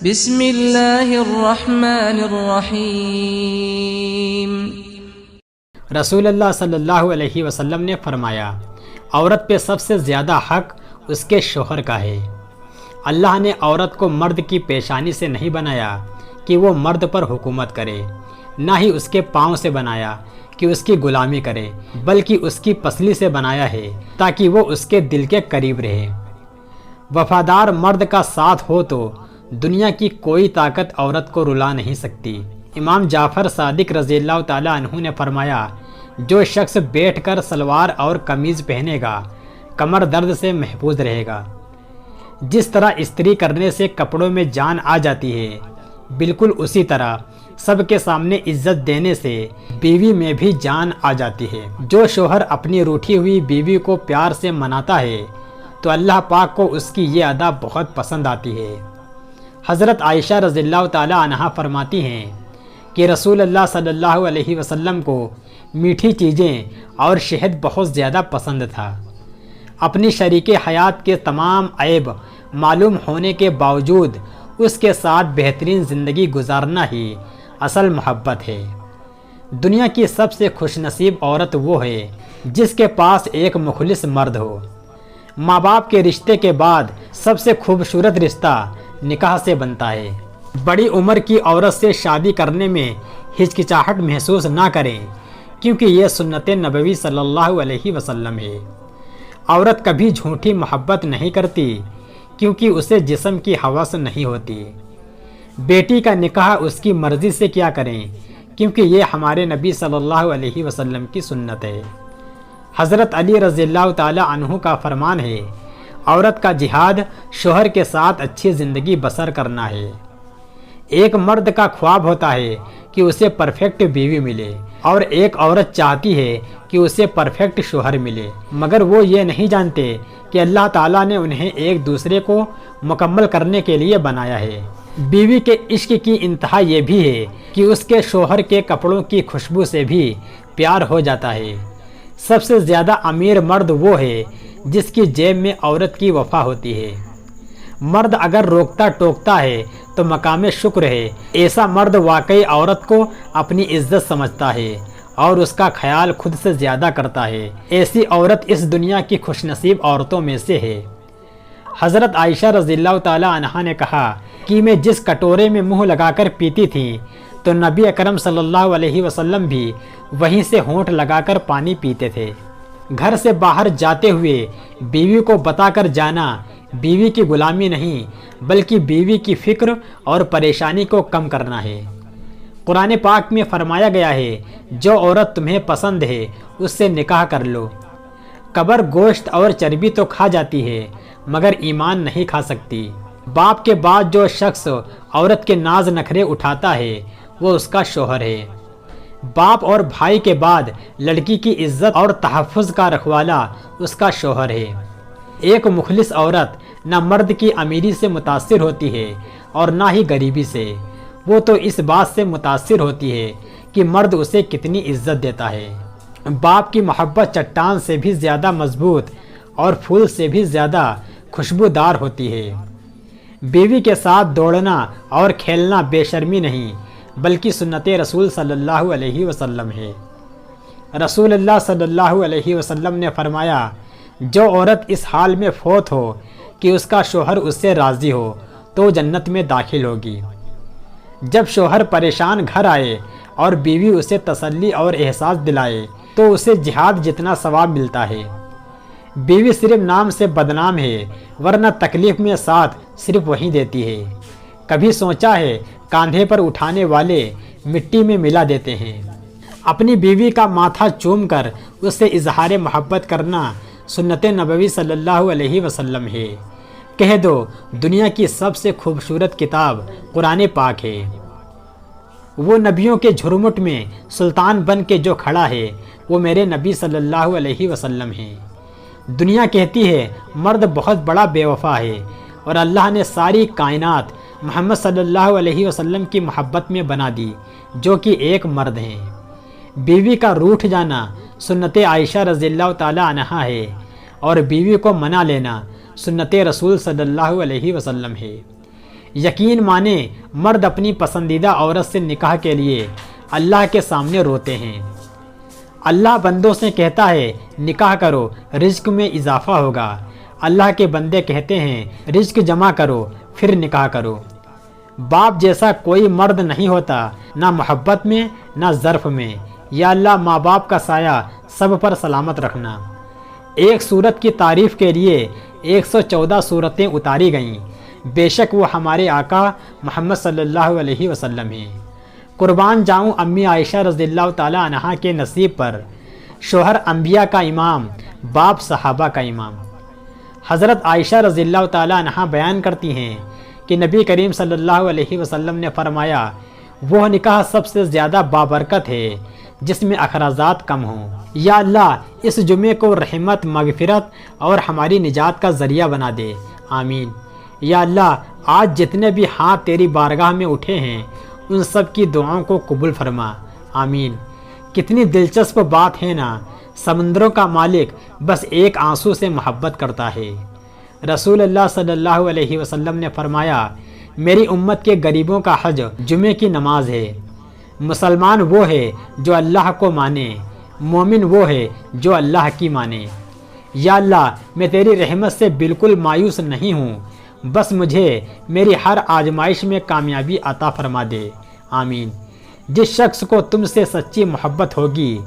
بسم اللہ الرحمن الرحیم۔ رسول اللہ صلی اللہ علیہ وسلم نے فرمایا، عورت پہ سب سے زیادہ حق اس کے شوہر کا ہے۔ اللہ نے عورت کو مرد کی پیشانی سے نہیں بنایا کہ وہ مرد پر حکومت کرے، نہ ہی اس کے پاؤں سے بنایا کہ اس کی غلامی کرے، بلکہ اس کی پسلی سے بنایا ہے تاکہ وہ اس کے دل کے قریب رہے۔ وفادار مرد کا ساتھ ہو تو دنیا کی کوئی طاقت عورت کو رلا نہیں سکتی۔ امام جعفر صادق رضی اللہ تعالیٰ عنہ نے فرمایا، جو شخص بیٹھ کر سلوار اور قمیض پہنے گا کمر درد سے محفوظ رہے گا۔ جس طرح استری کرنے سے کپڑوں میں جان آ جاتی ہے، بالکل اسی طرح سب کے سامنے عزت دینے سے بیوی میں بھی جان آ جاتی ہے۔ جو شوہر اپنی روٹھی ہوئی بیوی کو پیار سے مناتا ہے تو اللہ پاک کو اس کی یہ ادا بہت پسند آتی ہے۔ حضرت عائشہ رضی اللہ تعالی عنہا فرماتی ہیں کہ رسول اللہ صلی اللہ علیہ وسلم کو میٹھی چیزیں اور شہد بہت زیادہ پسند تھا۔ اپنی شریک حیات کے تمام عیب معلوم ہونے کے باوجود اس کے ساتھ بہترین زندگی گزارنا ہی اصل محبت ہے۔ دنیا کی سب سے خوش نصیب عورت وہ ہے جس کے پاس ایک مخلص مرد ہو۔ ماں باپ کے رشتے کے بعد سب سے خوبصورت رشتہ نکاح سے بنتا ہے۔ بڑی عمر کی عورت سے شادی کرنے میں ہچکچاہٹ محسوس نہ کریں، کیونکہ یہ سنت نبوی صلی اللہ علیہ وسلم ہے۔ عورت کبھی جھوٹی محبت نہیں کرتی، کیونکہ اسے جسم کی ہوس نہیں ہوتی۔ بیٹی کا نکاح اس کی مرضی سے کیا کریں، کیونکہ یہ ہمارے نبی صلی اللہ علیہ وسلم کی سنت ہے۔ حضرت علی رضی اللہ تعالی عنہ کا فرمان ہے، عورت کا جہاد شوہر کے ساتھ اچھی زندگی بسر کرنا ہے۔ ایک مرد کا خواب ہوتا ہے کہ اسے پرفیکٹ بیوی ملے، اور ایک عورت چاہتی ہے کہ اسے پرفیکٹ شوہر ملے، مگر وہ یہ نہیں جانتے کہ اللہ تعالیٰ نے انہیں ایک دوسرے کو مکمل کرنے کے لیے بنایا ہے۔ بیوی کے عشق کی انتہا یہ بھی ہے کہ اس کے شوہر کے کپڑوں کی خوشبو سے بھی پیار ہو جاتا ہے۔ سب سے زیادہ امیر مرد وہ ہے جس کی جیب میں عورت کی وفا ہوتی ہے۔ مرد اگر روکتا ٹوکتا ہے تو مقام شکر ہے، ایسا مرد واقعی عورت کو اپنی عزت سمجھتا ہے اور اس کا خیال خود سے زیادہ کرتا ہے۔ ایسی عورت اس دنیا کی خوش نصیب عورتوں میں سے ہے۔ حضرت عائشہ رضی اللہ تعالی عنہا نے کہا کہ میں جس کٹورے میں منہ لگا کر پیتی تھی تو نبی اکرم صلی اللہ علیہ وسلم بھی وہیں سے ہونٹ لگا کر پانی پیتے تھے۔ گھر سے باہر جاتے ہوئے بیوی کو بتا کر جانا بیوی کی غلامی نہیں، بلکہ بیوی کی فکر اور پریشانی کو کم کرنا ہے۔ قرآن پاک میں فرمایا گیا ہے، جو عورت تمہیں پسند ہے اس سے نکاح کر لو۔ قبر گوشت اور چربی تو کھا جاتی ہے مگر ایمان نہیں کھا سکتی۔ باپ کے بعد جو شخص عورت کے ناز نخرے اٹھاتا ہے وہ اس کا شوہر ہے۔ باپ اور بھائی کے بعد لڑکی کی عزت اور تحفظ کا رکھوالا اس کا شوہر ہے۔ ایک مخلص عورت نہ مرد کی امیری سے متاثر ہوتی ہے اور نہ ہی غریبی سے، وہ تو اس بات سے متاثر ہوتی ہے کہ مرد اسے کتنی عزت دیتا ہے۔ باپ کی محبت چٹان سے بھی زیادہ مضبوط اور پھول سے بھی زیادہ خوشبودار ہوتی ہے۔ بیوی کے ساتھ دوڑنا اور کھیلنا بے شرمی نہیں، بلکہ سنت رسول صلی اللہ علیہ وسلم ہے۔ رسول اللہ صلی اللہ علیہ وسلم نے فرمایا، جو عورت اس حال میں فوت ہو کہ اس کا شوہر اس سے راضی ہو تو جنت میں داخل ہوگی۔ جب شوہر پریشان گھر آئے اور بیوی اسے تسلی اور احساس دلائے تو اسے جہاد جتنا ثواب ملتا ہے۔ بیوی صرف نام سے بدنام ہے، ورنہ تکلیف میں ساتھ صرف وہی دیتی ہے۔ کبھی سوچا ہے کاندھے پر اٹھانے والے مٹی میں ملا دیتے ہیں۔ اپنی بیوی کا ماتھا چوم کر اس سے اظہار محبت کرنا سنت نبوی صلی اللہ علیہ وسلم ہے۔ کہہ دو دنیا کی سب سے خوبصورت کتاب قرآن پاک ہے۔ وہ نبیوں کے جھرمٹ میں سلطان بن کے جو کھڑا ہے وہ میرے نبی صلی اللہ علیہ وسلم ہے۔ دنیا کہتی ہے مرد بہت بڑا بے وفا ہے، اور اللہ نے ساری کائنات محمد صلی اللہ علیہ وسلم کی محبت میں بنا دی جو کہ ایک مرد ہیں۔ بیوی کا روٹھ جانا سنت عائشہ رضی اللہ تعالی عنہا ہے، اور بیوی کو منا لینا سنت رسول صلی اللہ علیہ وسلم ہے۔ یقین مانے مرد اپنی پسندیدہ عورت سے نکاح کے لیے اللہ کے سامنے روتے ہیں۔ اللہ بندوں سے کہتا ہے نکاح کرو، رزق میں اضافہ ہوگا۔ اللہ کے بندے کہتے ہیں رزق جمع کرو پھر نکاح کرو۔ باپ جیسا کوئی مرد نہیں ہوتا، نہ محبت میں نہ ظرف میں۔ یا اللہ ماں باپ کا سایہ سب پر سلامت رکھنا۔ ایک صورت کی تعریف کے لیے 114 صورتیں اتاری گئیں، بے شک وہ ہمارے آقا محمد صلی اللہ علیہ وسلم ہیں۔ قربان جاؤں امی عائشہ رضی اللہ تعالیٰ عنہا کے نصیب پر، شوہر انبیاء کا امام، باپ صحابہ کا امام۔ حضرت عائشہ رضی اللہ تعالیٰ عنہا بیان کرتی ہیں کہ نبی کریم صلی اللہ علیہ وسلم نے فرمایا وہ نکاح سب سے زیادہ بابرکت ہے جس میں اخراجات کم ہوں۔ یا اللہ اس جمعے کو رحمت، مغفرت اور ہماری نجات کا ذریعہ بنا دے، آمین۔ یا اللہ آج جتنے بھی ہاتھ تیری بارگاہ میں اٹھے ہیں ان سب کی دعاؤں کو قبول فرما، آمین۔ کتنی دلچسپ بات ہے نا، سمندروں کا مالک بس ایک آنسو سے محبت کرتا ہے۔ رسول اللہ صلی اللہ علیہ وسلم نے فرمایا میری امت کے غریبوں کا حج جمعے کی نماز ہے۔ مسلمان وہ ہے جو اللہ کو مانے، مومن وہ ہے جو اللہ کی مانے۔ یا اللہ میں تیری رحمت سے بالکل مایوس نہیں ہوں، بس مجھے میری ہر آزمائش میں کامیابی عطا فرما دے، آمین۔ جس شخص کو تم سے سچی محبت ہوگی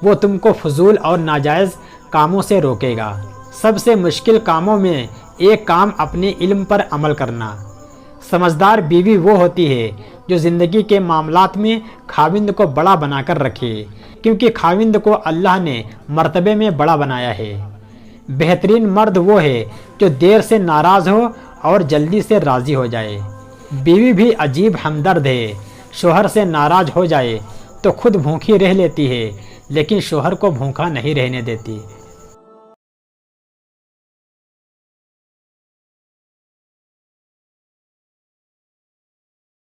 وہ تم کو فضول اور ناجائز کاموں سے روکے گا۔ سب سے مشکل کاموں میں ایک کام اپنے علم پر عمل کرنا۔ سمجھدار بیوی وہ ہوتی ہے جو زندگی کے معاملات میں خاوند کو بڑا بنا کر رکھے، کیونکہ خاوند کو اللہ نے مرتبے میں بڑا بنایا ہے۔ بہترین مرد وہ ہے جو دیر سے ناراض ہو اور جلدی سے راضی ہو جائے۔ بیوی بھی عجیب ہمدرد ہے، شوہر سے ناراض ہو جائے تو خود بھوکھی رہ لیتی ہے لیکن شوہر کو بھوکا نہیں رہنے دیتی۔